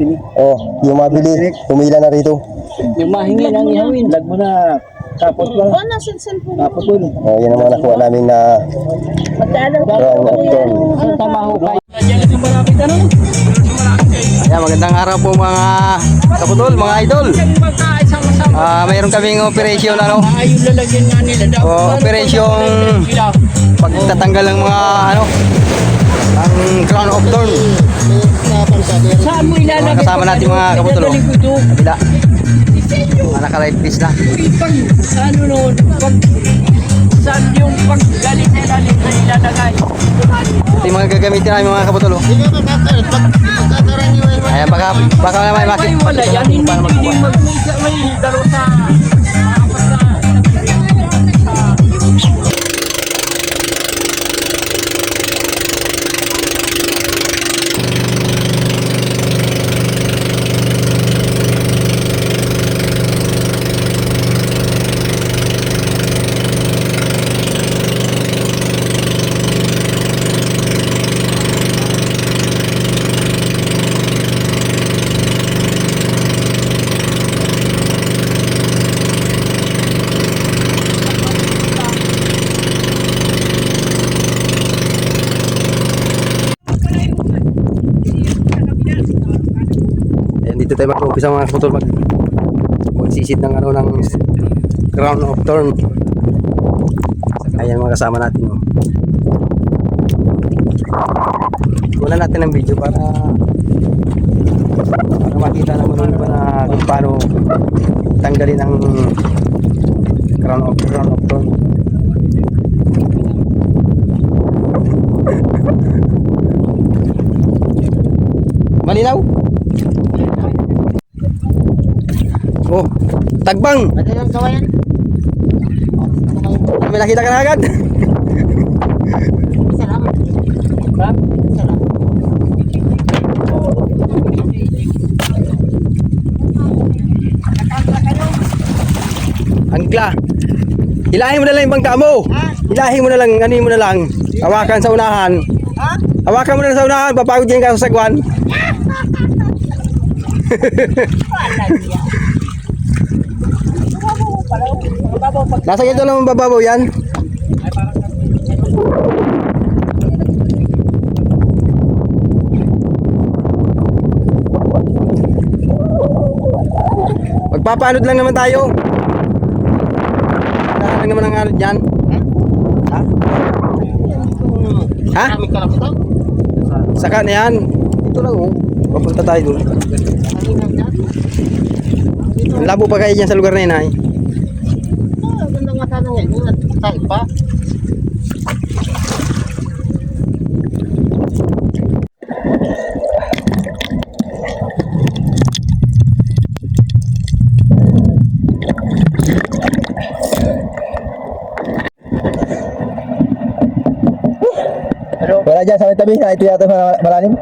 tinik. Oh, yung mabili, pumila na rito. Yung mahingi ng ihawin. Lag mo na. Tapos lang. Oh, nasa cellphone. Tapos ulit. Oh, yan ang mga nakuha namin na crown of thorn. Tama ho kayo. Diyan na yung malapit ano? Ayan, magandang araw po mga kaputol, mga idol. Mayroon kaming operation ano. Ayun lalagyan nga nila. Operation pagtatanggal ng mga ano, ang crown of thorn. Saan mo ilalagay? Mga kasama natin mga kaputol. Kabila. Mga naka-live piece na. Pag ano noon, pag saan yung paggalit na ilalagay? Ito yung mga gagamitin namin mga kaputol. Ayan, baka naman makit. Wala yan, hindi mag-misa. May daro sa... Dito tayo mag-umpisa mga kaputol magsisid ng ano ng crown of thorn. Ayan mga kasama natin oh. Wala natin ng video para makita naman ulit pa na kung paano tanggalin ang crown of thorn. Malinaw? Oh, tagbang. Ano yung kawayan? May nakita ka na agad. Salamat. Salamat. Angkla. Hilahin mo na lang yung bangka mo. Hilahin mo na lang, ano mo na lang. Hawakan sa unahan. Hawakan mo na lang sa unahan, papagod yan ka sa sagwan. Nasa ito lang mababaw yan. Magpapaanod lang naman tayo. Wala lang naman ang anod yan. Ha? Ha? Saka na yan. Ito lang oh. Papunta tayo doon. Labo pa kayo dyan sa lugar na yun ay. Ganda nga tanong yan. Yung tayo pa. Wala dyan sa may tabi, ito yata malalim.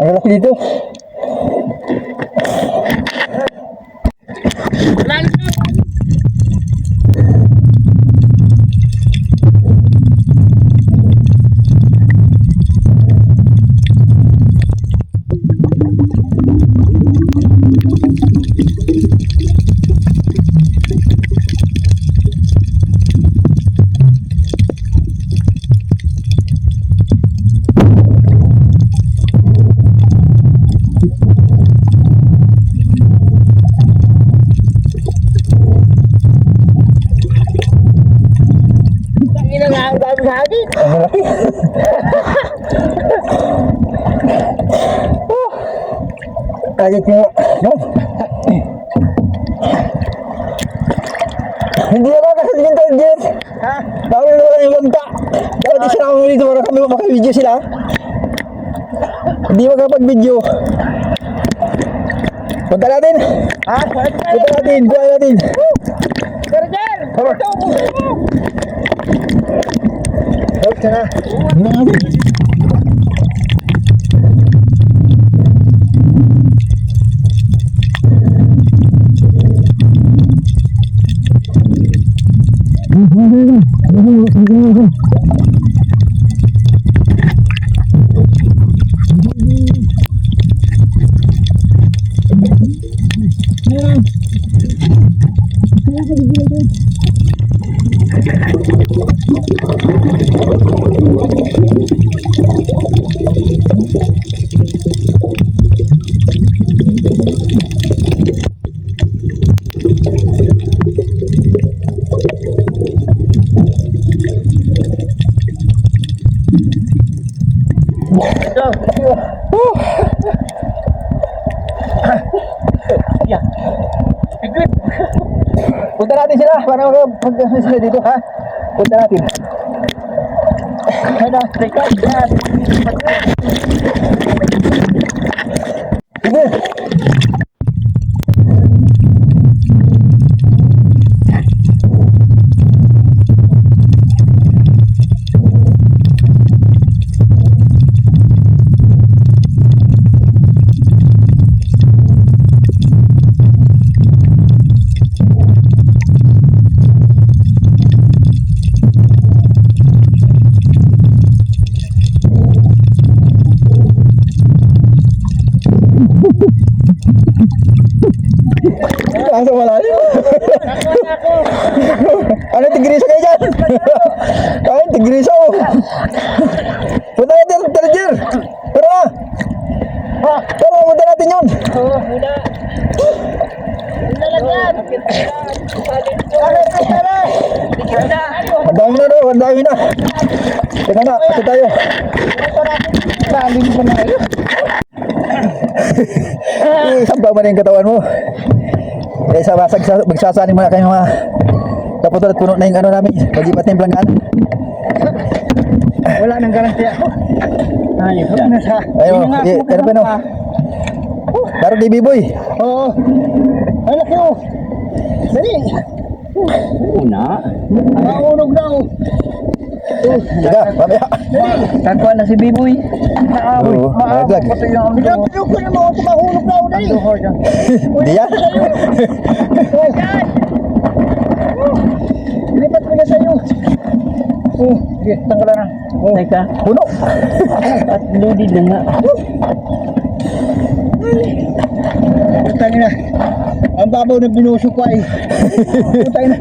Ang laki dito. Kaget nyo. Hindi naman kasi yung target. Ha? Bawal na lang yung magta. Kaya di sila kami dito para kami makaka-video sila. Hindi makapag-video. Punta natin. Ha? Punta natin. Buhay natin. Serger! Tama. Okay na. Punta natin sila para mag-ano sila dito, ha? Punta natin. Ano? Teka, sige. Asa malalim? Ano, tigrisa kayo dyan? Ay, tigrisa oh. Punta natin, Tarjer. Tara. Tara, punta natin yun. Oo, muna. Muna lang yan. Ang dami na daw, ang dami na. Teka na, kasi tayo. Salim ko na kayo. Sampaw mo na yung katawan mo. Eh, sa magsasanin muna kayo mga kaputol at puno na yung ano namin. Pagipat na yung planggaan. Wala nang garanti ako. Ayun na sa... Ayun, ano ba no? Laro di B-boy. Oo. Ay, laki oh. Dali. Una. Maunog na oh. Teka, mamaya. Kakuha na si Biboy. Oo, naglag. Pinapilok ko yung mga tumahulog na oh. Dali. Hindi yan. Lipat ko na sa iyo. Oh, sige, tanggalan na. Oh. Teka. Puno. At loaded na nga. Putang na. Ang babaw na binusok ko ay. Putang na.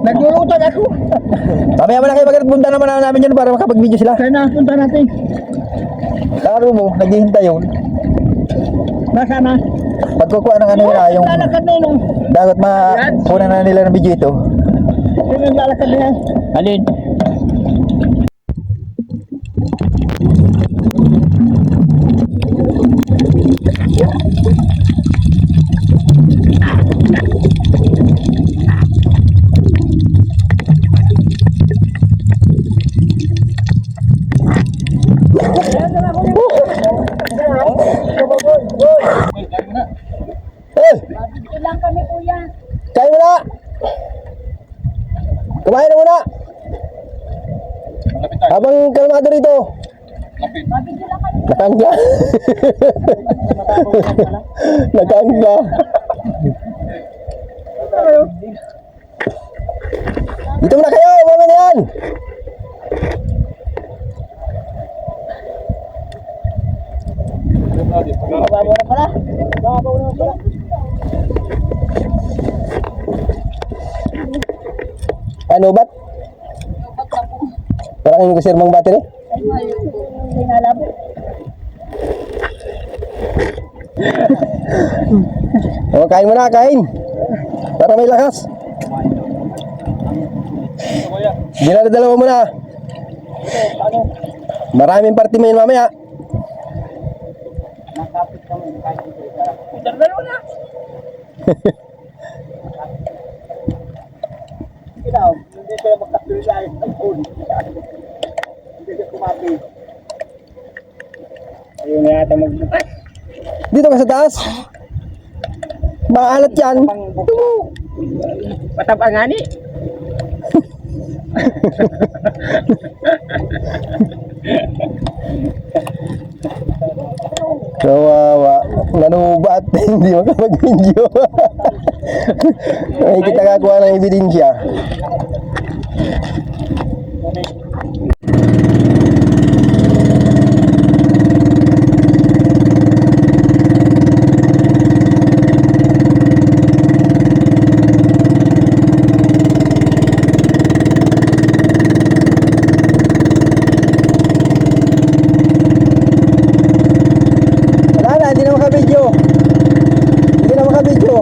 Naglulutan ako. Mamaya mo na kayo magpunta naman namin yun para makapag-video sila. Kaya na, punta natin. Laro mo, naghihintay yun. Nasaan na? Pagkukuha ng ano nila, yung Lalakad na yun. dapat makuha na nila ng video ito. Yun ang lalakad na yan. Alin? Eh! Ilang kami kuya. Kain mo na! Kumain na muna! Habang kalmado rito. Nakangga. Nakangga. Dito muna kayo! Mamaya na yan! Babaw na pala. Babaw na pala. Ano ba't? Parang yung kasirmang battery? Hinalabo. O, kain mo na, kain. Para may lakas. Dinala-dalawa mo na. Maraming party mo yun mamaya. Dalawa na. hindi kayo magkapilay ng phone. Hindi ka kumapi. Ayun na yata magbukas. Dito ka sa taas. Maalat yan. Patabangani. Kawawa. Nanubat. Hindi makapag-video. Ay, kita kakuha ng ebidensya. Wala na, hindi na makabidyo. Hindi na makabidyo.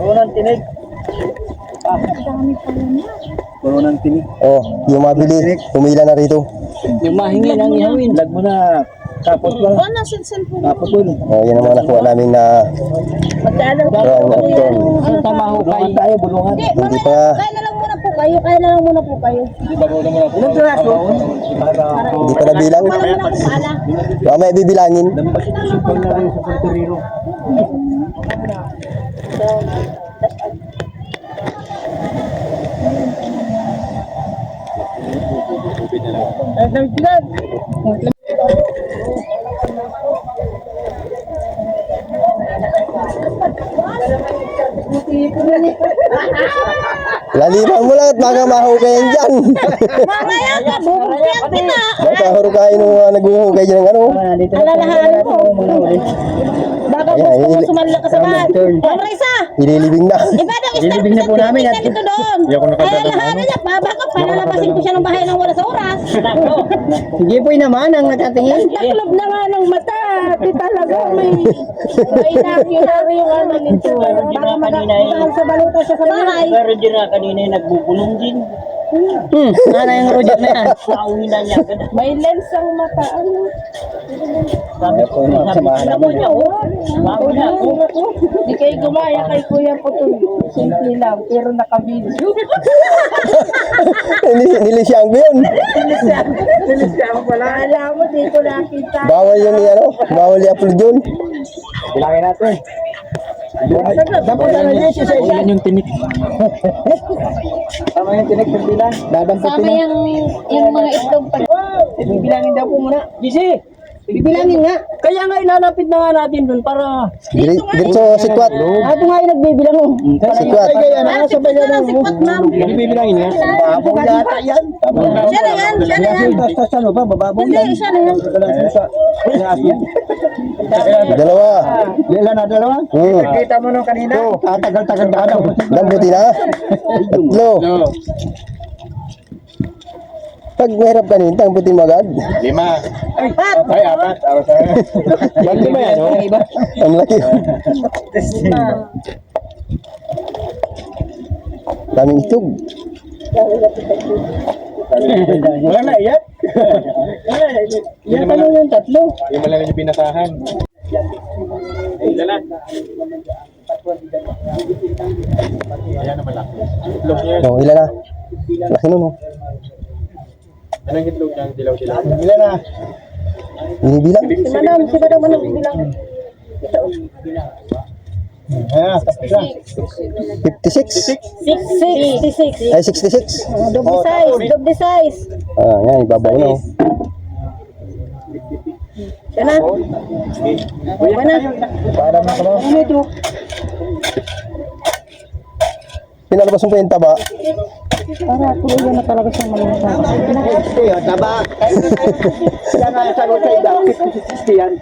Puro ng tinig. Puro ng tinig. Oh, yung mabili, pumila na rito. Yung mahingi ng ihawin. Lag mo na. Tapos lang. Oh, nasa cellphone. Tapos yun. Oh, yan ang mga nakuha namin na Magkano? brown upton. Ang tamahukay. Bulungan tayo, bulungan. Hindi, Hindi mamaya, pa. kaya na lang muna po kayo. Kaya na lang muna po kayo. Ilang piraso? Hindi pa nabilang. Para muna po pala. Mamaya bibilangin. Sipon na rin sa Santorino. Lalipan mo lang at baka mahukayan dyan. Mamaya ka, bubukyan kita. Baka hurukayin ng mga naguhukay dyan ng ano. Alalahanin mo. Baka Ayan, gusto mo sumalila ka sa bahay. Ma'am Risa, Ililibing na. iba daw Ilibing na po namin at- dito doon. Hindi ako nakadala Kaya ng lahanin niya, baka palalabasin ko siya ng bahay ng oras sa oras. Sige po naman ang natatingin. Taklob na nga ng mata. Di talaga may inaki yung ano nito. Baka magkakaroon sa baluta siya sa bahay. Pero di na kanina nagbubulong din. Ano yung Roger na yan? Pauwi na niya. May lens ang mata. Ano? Sabi ko, Samahan mo niya, oh. Bago na ako. Di kayo gumaya kay Kuya Putol. Simple lang, pero nakabidyo. Nilisyang ko yun. Alam mo, di ko nakita. Bawal yun ano. Bawal i-upload yun. Bilangin natin. Dapat na yun siya isa. Yan yung tinik. Tama yung tinik ng bilang. Dadamputin Sama na. yung mga itlog pa. Bilangin daw po muna. Gisi, Bilangin nga. kaya nga ilalapit na nga natin dun para Dito sikwat. Ako nga yung nagbibilang mo. Sikwat. Sabay ka lang si Pat, ma'am. Hindi bibilangin nga. Babaw yata yan. Siya na yan, siya na yan. Sa ano ba? Bababaw Hindi, yan. siya na yan. Dalawa. Ilan na dalawa? Hmm. mo nung kanina. Tatagal-tagal ka daw. Damputi na. Tatlo. Pag mahirap kanin, damputin mo agad. Pat, Ay, apat. Yan lima yan, no? Ang laki. Daming itog. Wala na, iyan. Yan ano yung tatlo. Yung malaki yung pinasahan. Ayan na malaki. Itlog niya. Oh, ilan na? Laki nun, oh. Anong itlog niya? Dilaw-dilaw. Ilan na? Binibilang? si Madam, anong bilang? Ayan, tapos na. 56? 66. Ay, 66. Double size. Ah, yan, ibabaw na, oh. Siya na. Siya na. Para na ka ba? Ano ito? Pinalabas mo pa yung taba. Para tuloy na talaga siya malasa. Ito yan, taba. Yan ang sagot sa ida. 50-60 yan.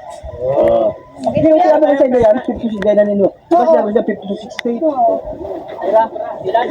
Hindi mo sinabi ko sa ida yan. 50-60 yan na nino. Basta yan, 50-60. ilan?